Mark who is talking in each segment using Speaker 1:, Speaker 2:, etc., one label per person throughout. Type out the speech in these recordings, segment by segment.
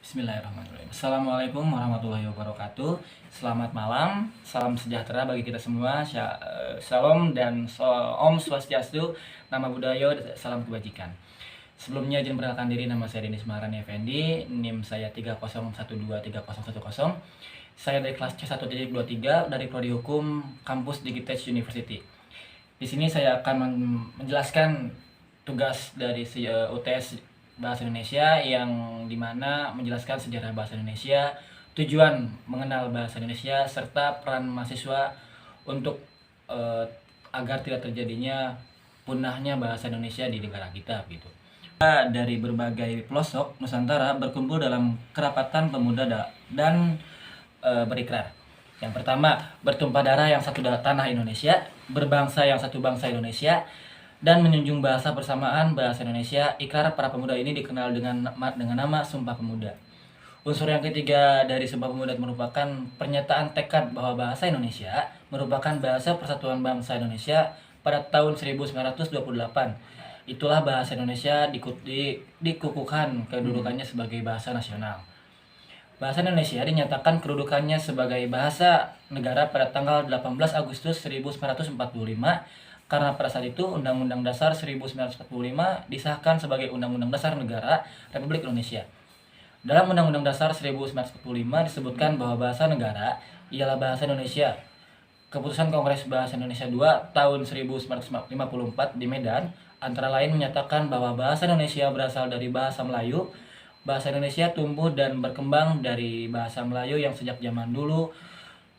Speaker 1: Bismillahirrahmanirrahim. Assalamualaikum warahmatullahi wabarakatuh. Selamat malam, salam sejahtera bagi kita semua. Shalom dan Om Swastiastu, nama budaya, salam kebajikan. Sebelumnya izin perkenalkan diri, nama saya Denis Maharani Effendi, NIM saya 30123010. Saya dari kelas C1.23 dari Prodi Hukum Kampus Digitech University. Di sini saya akan menjelaskan tugas dari UTS Bahasa Indonesia, yang dimana menjelaskan sejarah bahasa Indonesia, tujuan mengenal bahasa Indonesia, serta peran mahasiswa untuk agar tidak terjadinya punahnya bahasa Indonesia di negara kita gitu. Dari berbagai pelosok Nusantara berkumpul dalam kerapatan pemuda dan berikrar. Yang pertama, bertumpah darah yang satu tanah Indonesia, berbangsa yang satu bangsa Indonesia, dan menjunjung bahasa bersamaan bahasa Indonesia. Ikrar para pemuda ini dikenal dengan nama Sumpah Pemuda. Unsur yang ketiga dari Sumpah Pemuda merupakan pernyataan tekad bahwa bahasa Indonesia merupakan bahasa persatuan bangsa Indonesia pada tahun 1928. Itulah bahasa Indonesia dikukuhkan kedudukannya sebagai bahasa nasional. Bahasa Indonesia dinyatakan kedudukannya sebagai bahasa negara pada tanggal 18 Agustus 1945, karena pada saat itu Undang-Undang Dasar 1945 disahkan sebagai Undang-Undang Dasar Negara Republik Indonesia. Dalam Undang-Undang Dasar 1945 disebutkan bahwa bahasa negara ialah bahasa Indonesia. Keputusan Kongres Bahasa Indonesia II tahun 1954 di Medan antara lain menyatakan bahwa bahasa Indonesia berasal dari bahasa Melayu. Bahasa Indonesia tumbuh dan berkembang dari bahasa Melayu yang sejak zaman dulu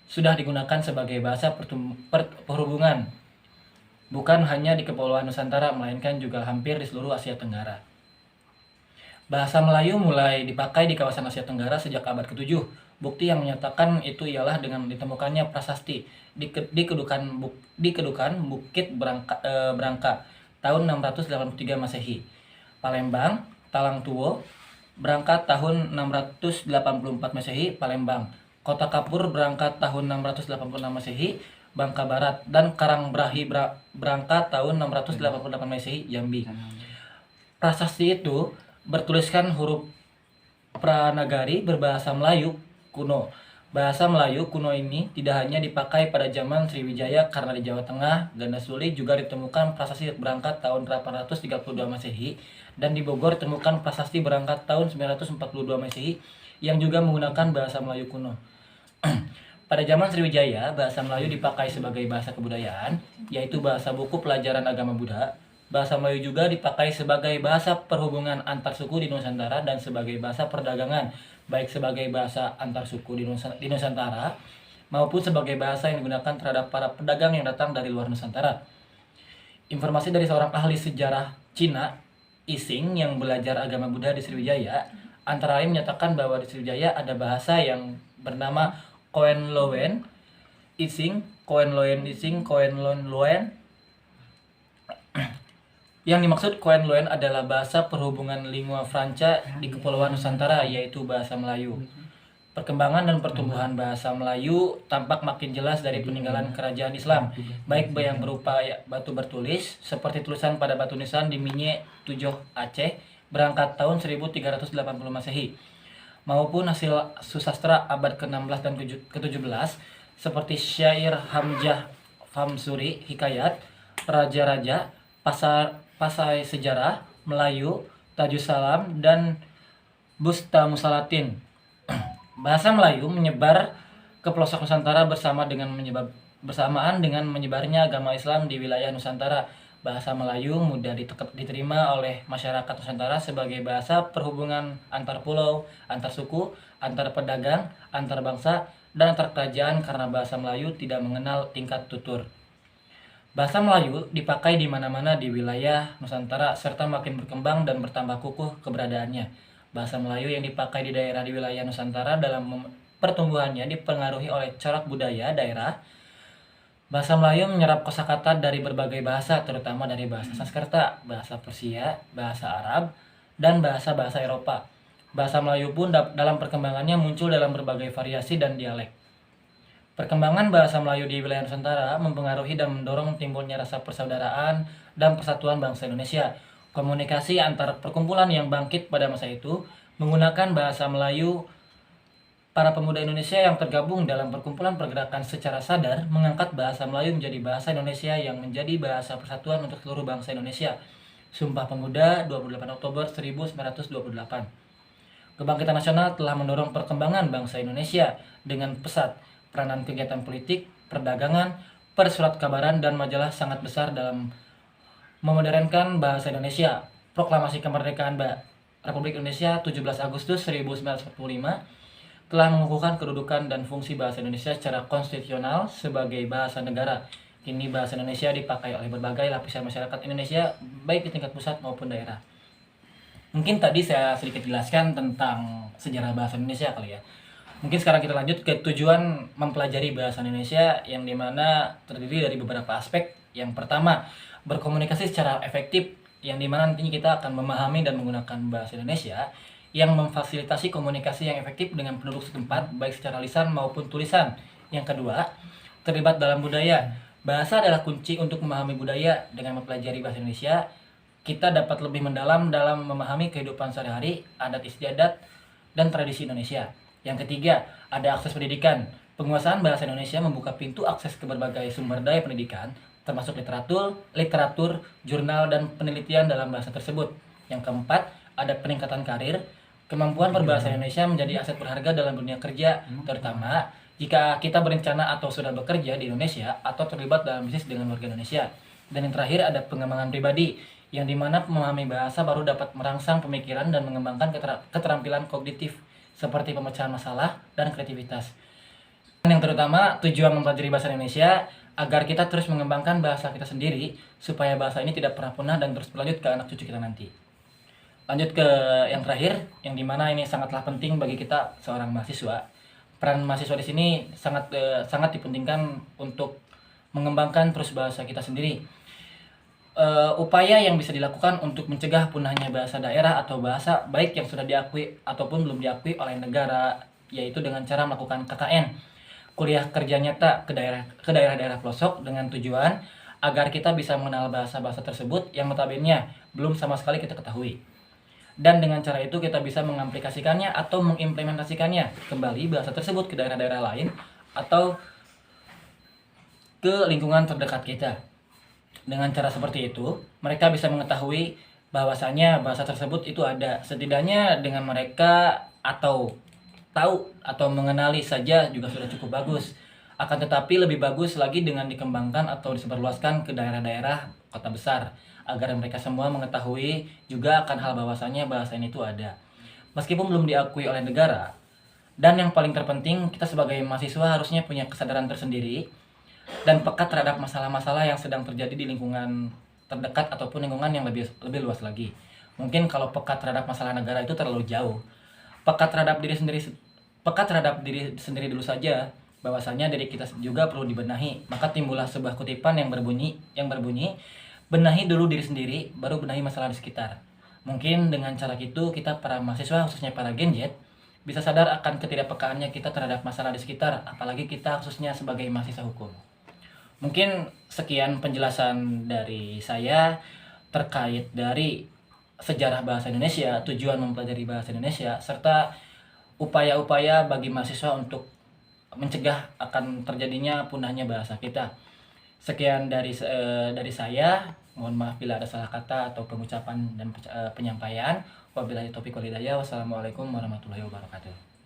Speaker 1: sudah digunakan sebagai bahasa perhubungan, bukan hanya di Kepulauan Nusantara, melainkan juga hampir di seluruh Asia Tenggara. Bahasa Melayu mulai dipakai di kawasan Asia Tenggara sejak abad ke-7. Bukti yang menyatakan itu ialah dengan ditemukannya prasasti di Kedukan Bukit Brangka tahun 683 Masehi. Palembang, Talang Tuwo, berangkat tahun 684 Masehi, Palembang. Kota Kapur berangkat tahun 686 Masehi, Bangka Barat, dan Karangbrahi berangkat tahun 688 Masehi, Jambi. Prasasti itu bertuliskan huruf Pranagari berbahasa Melayu kuno. Bahasa Melayu kuno ini tidak hanya dipakai pada zaman Sriwijaya, karena di Jawa Tengah, Gandasuli juga ditemukan prasasti berangkat tahun 832 Masehi, dan di Bogor ditemukan prasasti berangkat tahun 942 Masehi yang juga menggunakan bahasa Melayu kuno. Pada zaman Sriwijaya, bahasa Melayu dipakai sebagai bahasa kebudayaan, yaitu bahasa buku pelajaran agama Buddha. Bahasa Melayu juga dipakai sebagai bahasa perhubungan antar suku di Nusantara dan sebagai bahasa perdagangan, baik sebagai bahasa antar suku di Nusantara maupun sebagai bahasa yang digunakan terhadap para pedagang yang datang dari luar Nusantara. Informasi dari seorang ahli sejarah Cina, Ising, yang belajar agama Buddha di Sriwijaya, antara lain menyatakan bahwa di Sriwijaya ada bahasa yang bernama Koen Loen Ising, Koen Loen Ising, Koen Loen. Yang dimaksud Koen Loen adalah bahasa perhubungan lingua franca di Kepulauan Nusantara, yaitu bahasa Melayu. Perkembangan dan pertumbuhan bahasa Melayu tampak makin jelas dari peninggalan kerajaan Islam, baik yang berupa batu bertulis seperti tulisan pada batu nisan di Minye Tujoh, Aceh, berangkat tahun 1380 Masehi, maupun hasil susastra abad ke-16 dan ke-17 seperti syair Hamzah Famsuri, Hikayat, Raja-Raja, Pasai Sejarah Melayu, Tajus Salam, dan Busta Musalatin. Bahasa Melayu menyebar ke pelosok Nusantara bersamaan dengan menyebarnya agama Islam di wilayah Nusantara. Bahasa Melayu mudah diterima oleh masyarakat Nusantara sebagai bahasa perhubungan antar pulau, antar suku, antar pedagang, antar bangsa, dan antar kerajaan, karena bahasa Melayu tidak mengenal tingkat tutur. Bahasa Melayu dipakai di mana-mana di wilayah Nusantara serta makin berkembang dan bertambah kukuh keberadaannya. Bahasa Melayu yang dipakai di daerah di wilayah Nusantara dalam pertumbuhannya dipengaruhi oleh corak budaya daerah. Bahasa Melayu menyerap kosakata dari berbagai bahasa, terutama dari bahasa Sanskerta, bahasa Persia, bahasa Arab, dan bahasa-bahasa Eropa. Bahasa Melayu pun dalam perkembangannya muncul dalam berbagai variasi dan dialek. Perkembangan bahasa Melayu di wilayah Nusantara mempengaruhi dan mendorong timbulnya rasa persaudaraan dan persatuan bangsa Indonesia. Komunikasi antar perkumpulan yang bangkit pada masa itu Menggunakan bahasa Melayu, para pemuda Indonesia yang tergabung dalam perkumpulan pergerakan secara sadar mengangkat bahasa Melayu menjadi bahasa Indonesia yang menjadi bahasa persatuan untuk seluruh bangsa Indonesia. Sumpah Pemuda 28 Oktober 1928. Kebangkitan nasional telah mendorong perkembangan bangsa Indonesia dengan pesat. Peranan kegiatan politik, perdagangan, persurat kabaran, dan majalah sangat besar dalam memodernkan bahasa Indonesia. Proklamasi Kemerdekaan Republik Indonesia 17 Agustus 1945 telah mengukuhkan kedudukan dan fungsi bahasa Indonesia secara konstitusional sebagai bahasa negara. Kini bahasa Indonesia dipakai oleh berbagai lapisan masyarakat Indonesia, baik di tingkat pusat maupun daerah. Mungkin tadi saya sedikit jelaskan tentang sejarah bahasa Indonesia kali ya. Mungkin sekarang kita lanjut ke tujuan mempelajari bahasa Indonesia, yang dimana terdiri dari beberapa aspek. Yang pertama, berkomunikasi secara efektif, yang dimana nantinya kita akan memahami dan menggunakan bahasa Indonesia yang memfasilitasi komunikasi yang efektif dengan penduduk setempat, baik secara lisan maupun tulisan. Yang kedua, terlibat dalam budaya. Bahasa adalah kunci untuk memahami budaya. Dengan mempelajari bahasa Indonesia, kita dapat lebih mendalam dalam memahami kehidupan sehari-hari, adat istiadat, dan tradisi Indonesia. Yang ketiga, ada akses pendidikan. Penguasaan bahasa Indonesia membuka pintu akses ke berbagai sumber daya pendidikan, termasuk literatur, jurnal, dan penelitian dalam bahasa tersebut. Yang keempat, ada peningkatan karir. Kemampuan berbahasa Indonesia menjadi aset berharga dalam dunia kerja, terutama jika kita berencana atau sudah bekerja di Indonesia atau terlibat dalam bisnis dengan warga Indonesia. Dan yang terakhir, ada pengembangan pribadi, yang dimana memahami bahasa baru dapat merangsang pemikiran dan mengembangkan keterampilan kognitif seperti pemecahan masalah dan kreativitas. Dan yang terutama, tujuan mempelajari bahasa Indonesia agar kita terus mengembangkan bahasa kita sendiri, supaya bahasa ini tidak pernah punah dan terus berlanjut ke anak cucu kita nanti. Lanjut ke yang terakhir, yang dimana ini sangatlah penting bagi kita seorang mahasiswa. Peran mahasiswa di sini sangat dipentingkan untuk mengembangkan terus bahasa kita sendiri. Upaya yang bisa dilakukan untuk mencegah punahnya bahasa daerah atau bahasa baik yang sudah diakui ataupun belum diakui oleh negara, yaitu dengan cara melakukan KKN, kuliah kerja nyata ke daerah-daerah pelosok, dengan tujuan agar kita bisa mengenal bahasa-bahasa tersebut yang notabene belum sama sekali kita ketahui. Dan dengan cara itu kita bisa mengaplikasikannya atau mengimplementasikannya kembali bahasa tersebut ke daerah-daerah lain atau ke lingkungan terdekat kita. Dengan cara seperti itu, mereka bisa mengetahui bahwasanya bahasa tersebut itu ada. Setidaknya dengan mereka atau tahu atau mengenali saja juga sudah cukup bagus. Akan tetapi lebih bagus lagi dengan dikembangkan atau disebarluaskan ke daerah-daerah kota besar, agar mereka semua mengetahui juga akan hal bahwasanya bahasa ini itu ada. Meskipun belum diakui oleh negara, dan yang paling terpenting, kita sebagai mahasiswa harusnya punya kesadaran tersendiri dan peka terhadap masalah-masalah yang sedang terjadi di lingkungan terdekat ataupun lingkungan yang lebih luas lagi. Mungkin kalau peka terhadap masalah negara itu terlalu jauh. Peka terhadap diri sendiri dulu saja, bahwasanya diri kita juga perlu dibenahi. Maka timbullah sebuah kutipan yang berbunyi, benahi dulu diri sendiri, baru benahi masalah di sekitar. Mungkin dengan cara itu kita para mahasiswa, khususnya para Gen Z, bisa sadar akan ketidakpekaannya kita terhadap masalah di sekitar, apalagi kita khususnya sebagai mahasiswa hukum. Mungkin sekian penjelasan dari saya terkait dari sejarah bahasa Indonesia, tujuan mempelajari bahasa Indonesia, serta upaya-upaya bagi mahasiswa untuk mencegah akan terjadinya punahnya bahasa kita. Sekian dari saya. Mohon maaf bila ada salah kata atau pengucapan dan penyampaian. Wabillahi taufiq wal hidayah. Wassalamualaikum warahmatullahi wabarakatuh.